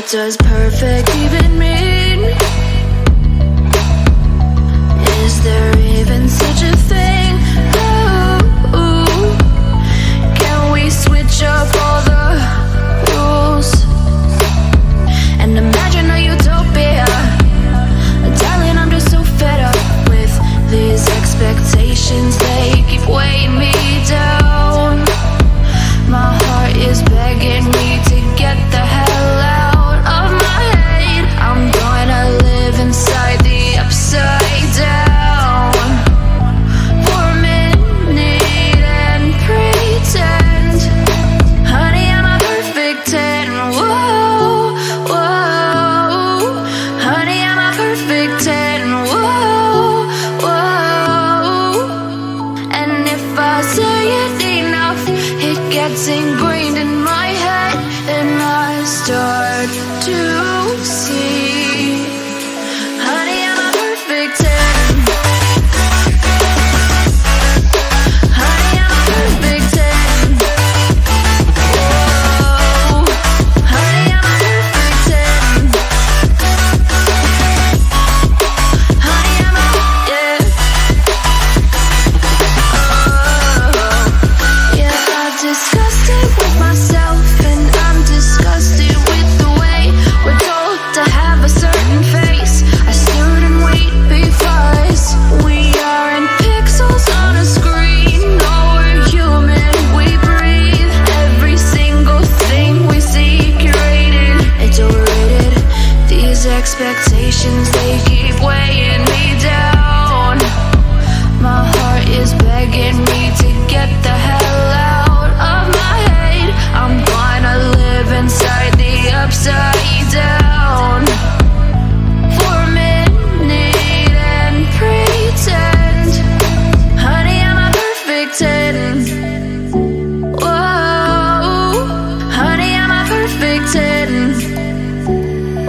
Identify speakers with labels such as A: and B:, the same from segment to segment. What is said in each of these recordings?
A: What does perfect even mean? Is there even such a thing? Ooh, can we switch up all the rules and imagine a utopia? Darling, I'm just so fed up with these expectations. They keep weighing me down. My heart is begging me to get the hell out of my head. I'm gonna live inside the upside down for a minute and pretend, honey, I'm a perfect 10. Whoa, whoa, honey, I'm a perfect 10. Whoa, whoa, and if I say it enough, it gets ingrained in my head, and I start to see, honey, I'm a perfect 10. Honey, I'm a perfect 10. Whoa, honey, I'm a perfect 10. Honey, I'm a, yeah. Yeah, I've discussed it with myself, and I'm disgusted with the way we're told to have a certain face. I stood and wait because we aren't pixels on a screen. No, we're human, we breathe. Every single thing we see curated, it's overrated. These expectations, they keep weighing me down. My heart is begging me to get the hell out of my head. I'm gonna live inside the upside down for a minute and pretend, honey, I'm a perfect 10. Whoa, honey, I'm a perfect 10.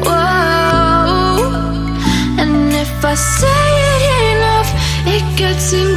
A: Whoa, and if I say it enough, it gets in